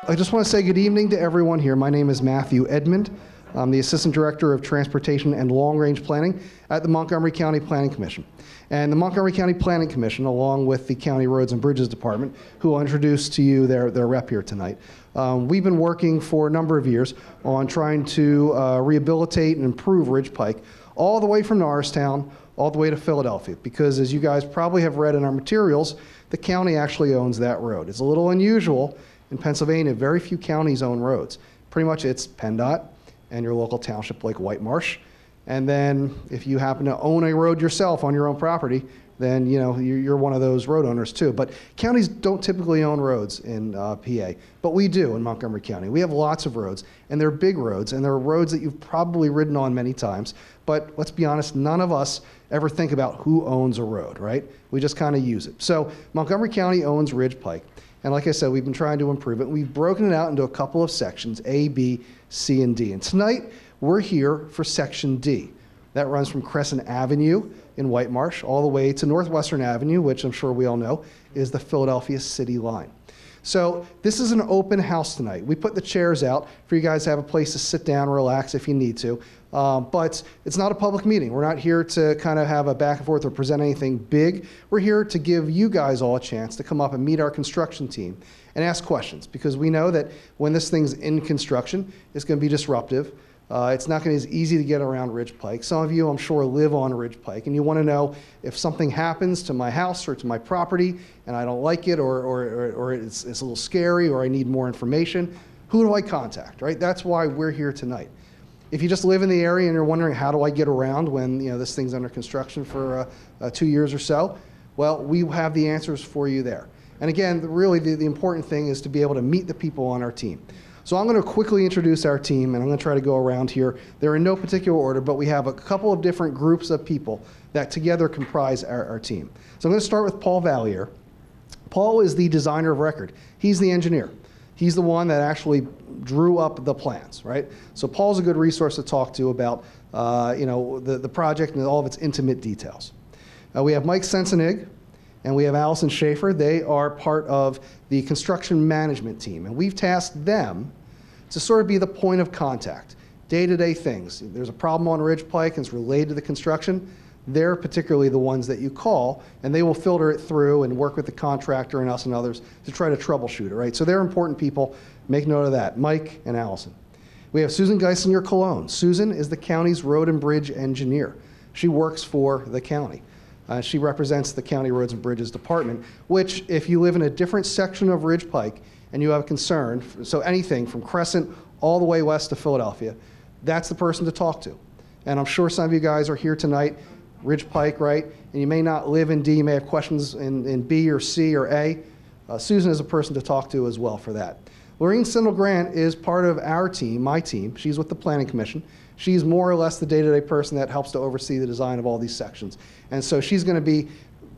I just want to say good evening to everyone here. My name is Matthew Edmond. I'm the Assistant Director of Transportation and Long Range Planning at the Montgomery County Planning Commission. And the Montgomery County Planning Commission, along with the County Roads and Bridges Department, who will introduce to you their rep here tonight, we've been working for a number of years on trying to rehabilitate and improve Ridge Pike all the way from Norristown all the way to Philadelphia, because as you guys probably have read in our materials, the county actually owns that road. It's a little unusual in Pennsylvania. Very few counties own roads. Pretty much it's PennDOT and your local township like Whitemarsh. And then if you happen to own a road yourself on your own property, then you're one of those road owners too. But counties don't typically own roads in PA, but we do in Montgomery County. We have lots of roads, and they're big roads, and they're roads that you've probably ridden on many times. But let's be honest, none of us ever think about who owns a road, right? We just kind of use it. So Montgomery County owns Ridge Pike. And like I said, we've been trying to improve it. We've broken it out into a couple of sections, A, B, C, and D. And tonight, we're here for Section D. That runs from Crescent Avenue in Whitemarsh all the way to Northwestern Avenue, which I'm sure we all know is the Philadelphia city line. So this is an open house tonight. We put the chairs out for you guys to have a place to sit down, relax if you need to. But it's not a public meeting. We're not here to kind of have a back and forth or present anything big. We're here to give you guys all a chance to come up and meet our construction team and ask questions, because we know that when this thing's in construction, it's going to be disruptive. It's not going to be as easy to get around Ridge Pike. Some of you, I'm sure, live on Ridge Pike, and you want to know if something happens to my house or to my property and I don't like it, or it's a little scary, or I need more information, who do I contact, right? That's why we're here tonight. If you just live in the area and you're wondering how do I get around when this thing's under construction for 2 years or so, well, we have the answers for you there. And again, really the important thing is to be able to meet the people on our team. So I'm going to quickly introduce our team, and I'm going to try to go around here. They're in no particular order, but we have a couple of different groups of people that together comprise our team. So I'm going to start with Paul Valliere. Paul is the designer of record. He's the engineer. He's the one that actually drew up the plans, right? So Paul's a good resource to talk to about the project and all of its intimate details. We have Mike Sensenig and we have Allison Schaeffer. They are part of the construction management team, and we've tasked them to sort of be the point of contact, day-to-day things. There's a problem on Ridge Pike and it's related to the construction. They're particularly the ones that you call, and they will filter it through and work with the contractor and us and others to try to troubleshoot it, right? So they're important people. Make note of that, Mike and Allison. We have Susan Guisinger-Colon. Susan is the county's road and bridge engineer. She works for the county. She represents the County Roads and Bridges Department, which, if you live in a different section of Ridge Pike and you have a concern, so anything from Crescent all the way west to Philadelphia, that's the person to talk to. And I'm sure some of you guys are here tonight, Ridge Pike, right? And you may not live in D, you may have questions in B or C or A. Susan is a person to talk to as well for that. Laureen Sendel-Grant is part of our team, my team. She's with the Planning Commission. She's more or less the day-to-day person that helps to oversee the design of all these sections. And so she's going to be,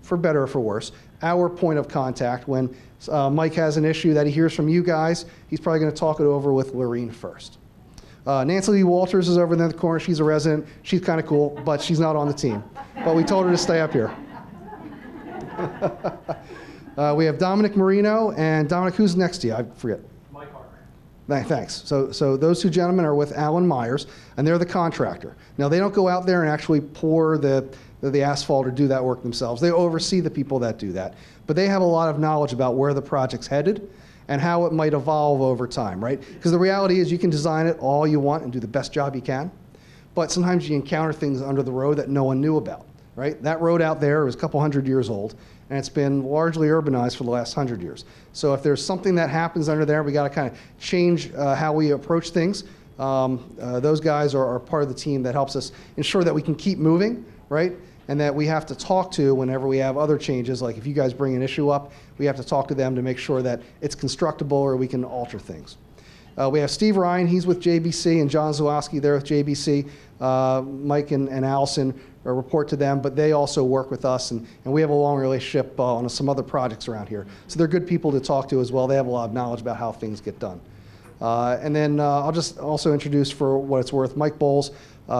for better or for worse, our point of contact. When Mike has an issue that he hears from you guys, he's probably going to talk it over with Laureen first. Nancy Lee Walters is over there in the corner. She's a resident. She's kind of cool, but she's not on the team. But we told her to stay up here. We have Domenic Marino, and Domenic, who's next to you? I forget. Thanks. So those two gentlemen are with Allan Myers, and they're the contractor. Now, they don't go out there and actually pour the asphalt or do that work themselves. They oversee the people that do that. But they have a lot of knowledge about where the project's headed and how it might evolve over time, right? Because the reality is you can design it all you want and do the best job you can, but sometimes you encounter things under the road that no one knew about, right? That road out there is a couple hundred years old, and it's been largely urbanized for the last 100 years. So if there's something that happens under there, we got to kind of change how we approach things. Those guys are part of the team that helps us ensure that we can keep moving, right? And that we have to talk to whenever we have other changes, like if you guys bring an issue up, we have to talk to them to make sure that it's constructible or we can alter things. We have Steve Ryan, he's with JBC, and John Zawaski, they're with JBC. Mike and Allison report to them, but they also work with us, and we have a long relationship on some other projects around here. So they're good people to talk to as well. They have a lot of knowledge about how things get done. And then I'll just also introduce, for what it's worth, Mike Bowles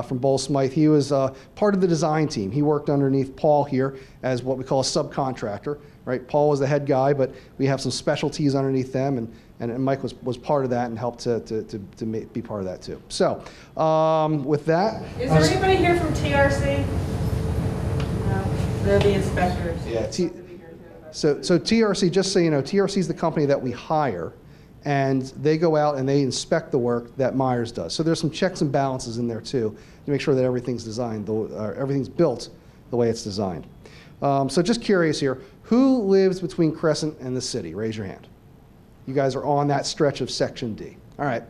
from Bowles Smythe. He was part of the design team. He worked underneath Paul here as what we call a subcontractor. Right? Paul was the head guy, but we have some specialties underneath them, and Mike was part of that and helped to be part of that too. So with that, is there anybody here from TRC? No, they're the inspectors. Yeah. So TRC, just so you know, TRC is the company that we hire, and they go out and they inspect the work that Myers does. So there's some checks and balances in there too to make sure that everything's designed, everything's built the way it's designed. So just curious here, who lives between Crescent and the city? Raise your hand. You guys are on that stretch of Section D. All right.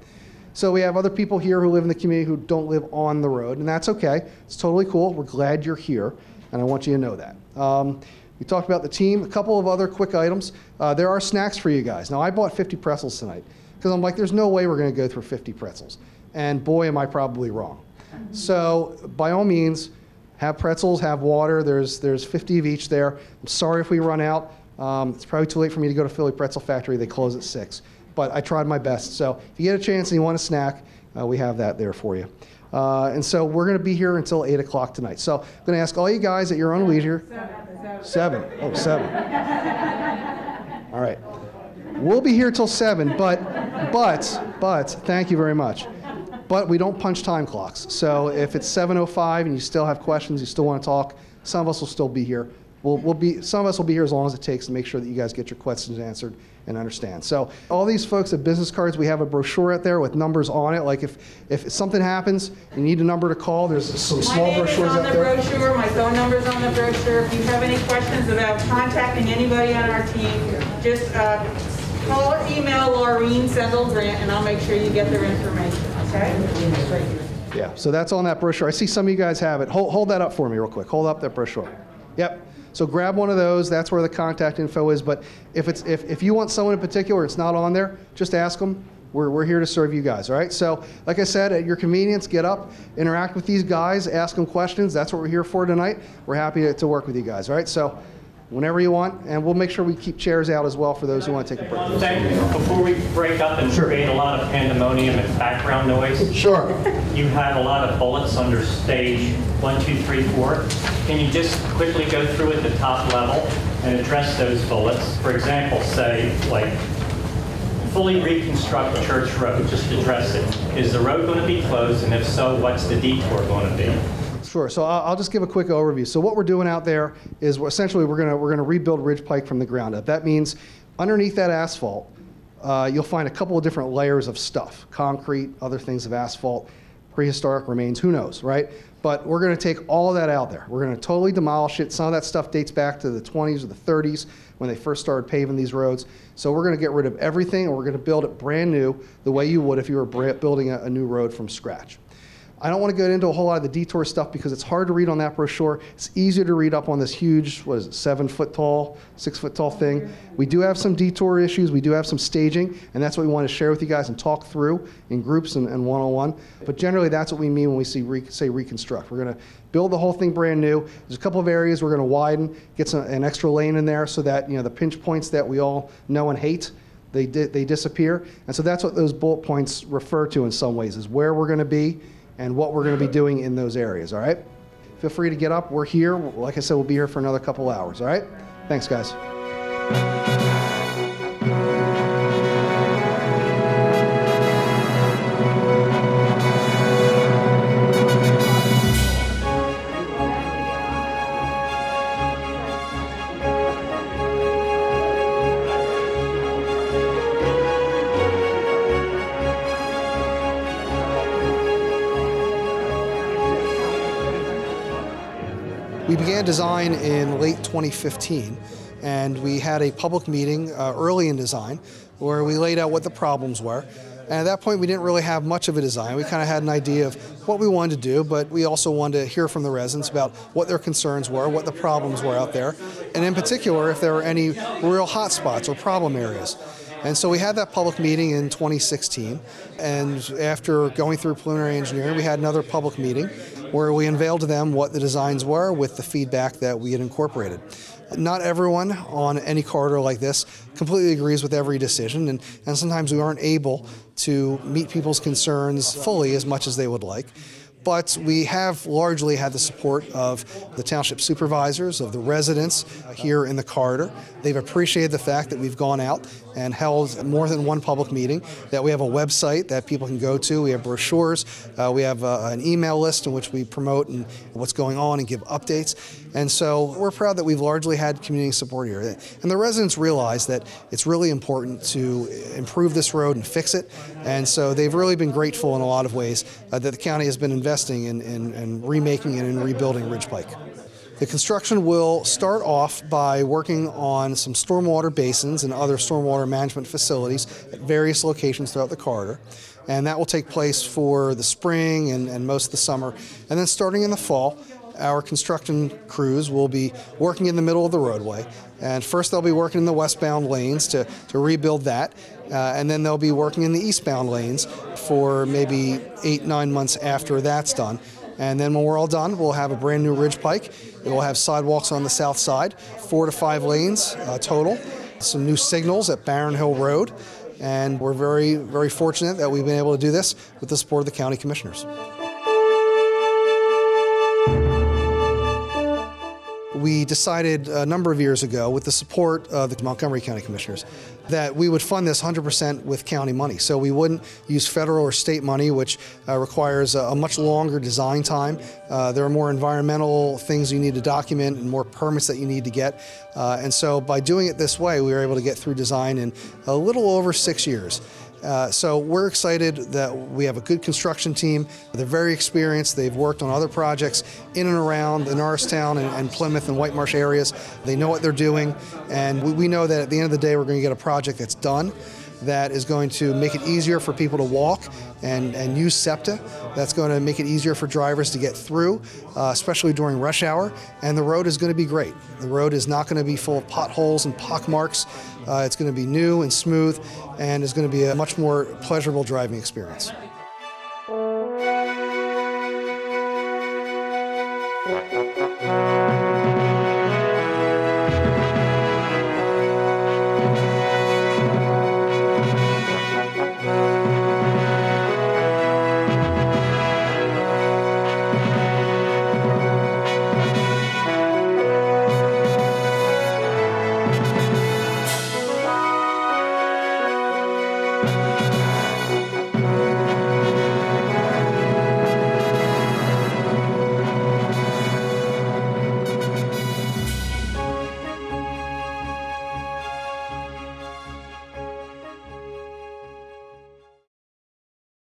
So we have other people here who live in the community who don't live on the road, and that's okay. It's totally cool. We're glad you're here, and I want you to know that. We talked about the team. A couple of other quick items. There are snacks for you guys. Now, I bought 50 pretzels tonight because I'm like, there's no way we're going to go through 50 pretzels. And boy, am I probably wrong. So by all means, have pretzels, have water. There's 50 of each there. I'm sorry if we run out. It's probably too late for me to go to Philly Pretzel Factory. They close at 6. But I tried my best. So if you get a chance and you want a snack, we have that there for you. And so we're going to be here until 8 o'clock tonight. So I'm going to ask all you guys at your own leisure. 7. Oh, 7. All right. We'll be here till 7, but thank you very much. But we don't punch time clocks. So if it's 7:05 and you still have questions, you still want to talk, some of us will still be here. Some of us will be here as long as it takes to make sure that you guys get your questions answered and understand. So all these folks have business cards. We have a brochure out there with numbers on it. Like if something happens, you need a number to call. There's some small brochures out there. My name is on the brochure. My phone number's on the brochure. If you have any questions about contacting anybody on our team, just call or email Laureen Sendel-Grant, and I'll make sure you get their information. Okay? Yeah. So that's on that brochure. I see some of you guys have it. Hold that up for me real quick. Hold up that brochure. Yep. So grab one of those. That's where the contact info is. But if you want someone in particular, it's not on there, just ask them. We're here to serve you guys, all right? So like I said, at your convenience, get up, interact with these guys, ask them questions. That's what we're here for tonight. We're happy to work with you guys, all right? So whenever you want, and we'll make sure we keep chairs out as well for those who want to take a break. One thing, before we break up and create a lot of pandemonium and background noise. Sure. You have a lot of bullets under stage 1, 2, 3, 4. Can you just quickly go through at the top level and address those bullets? For example, say, like, fully reconstruct Church Road, just address it. Is the road going to be closed, and if so, what's the detour going to be? Sure. So I'll just give a quick overview. So what we're doing out there is essentially we're gonna rebuild Ridge Pike from the ground up. That means underneath that asphalt, you'll find a couple of different layers of stuff: concrete, other things of asphalt, prehistoric remains. Who knows, right? But we're going to take all of that out there. We're going to totally demolish it. Some of that stuff dates back to the 20s or the 30s when they first started paving these roads. So we're going to get rid of everything, and we're going to build it brand new the way you would if you were building a new road from scratch. I don't want to get into a whole lot of the detour stuff because it's hard to read on that brochure. It's easier to read up on this huge, what is it, 7-foot tall, 6-foot tall thing. We do have some detour issues. We do have some staging, and that's what we want to share with you guys and talk through in groups and one-on-one. But generally, that's what we mean when we say reconstruct. We're going to build the whole thing brand new. There's a couple of areas we're going to widen, get an extra lane in there so that the pinch points that we all know and hate, they disappear. And so that's what those bullet points refer to in some ways, is where we're going to be and what we're going to be doing in those areas, all right? Feel free to get up. We're here. Like I said, we'll be here for another couple hours, all right? Thanks, guys. We began design in late 2015, and we had a public meeting early in design where we laid out what the problems were. And at that point, we didn't really have much of a design. We kind of had an idea of what we wanted to do, but we also wanted to hear from the residents about what their concerns were, what the problems were out there, and in particular, if there were any real hot spots or problem areas. And so we had that public meeting in 2016, and after going through preliminary engineering, we had another public meeting where we unveiled to them what the designs were with the feedback that we had incorporated. Not everyone on any corridor like this completely agrees with every decision, and sometimes we aren't able to meet people's concerns fully as much as they would like. But we have largely had the support of the township supervisors, of the residents here in the corridor. They've appreciated the fact that we've gone out and held more than one public meeting, that we have a website that people can go to, we have brochures, we have an email list in which we promote and what's going on and give updates. And so we're proud that we've largely had community support here. And the residents realize that it's really important to improve this road and fix it. And so they've really been grateful in a lot of ways that the county has been investing in remaking and in rebuilding Ridge Pike. The construction will start off by working on some stormwater basins and other stormwater management facilities at various locations throughout the corridor. And that will take place for the spring and most of the summer. And then starting in the fall, our construction crews will be working in the middle of the roadway. And first they'll be working in the westbound lanes to rebuild that. And then they'll be working in the eastbound lanes for maybe 8-9 months after that's done. And then when we're all done, we'll have a brand new Ridge Pike. It will have sidewalks on the south side, 4 to 5 lanes total, some new signals at Barron Hill Road. And we're very, very fortunate that we've been able to do this with the support of the county commissioners. We decided a number of years ago, with the support of the Montgomery County Commissioners, that we would fund this 100% with county money. So we wouldn't use federal or state money, which requires a much longer design time. There are more environmental things you need to document and more permits that you need to get. And so by doing it this way, we were able to get through design in a little over 6 years. So we're excited that we have a good construction team. They're very experienced. They've worked on other projects in and around the Norristown and Plymouth and Whitemarsh areas. They know what they're doing, and we know that at the end of the day we're going to get a project that's done, that is going to make it easier for people to walk and use SEPTA. That's going to make it easier for drivers to get through, especially during rush hour. And the road is going to be great. The road is not going to be full of potholes and pockmarks. It's going to be new and smooth, and it's going to be a much more pleasurable driving experience.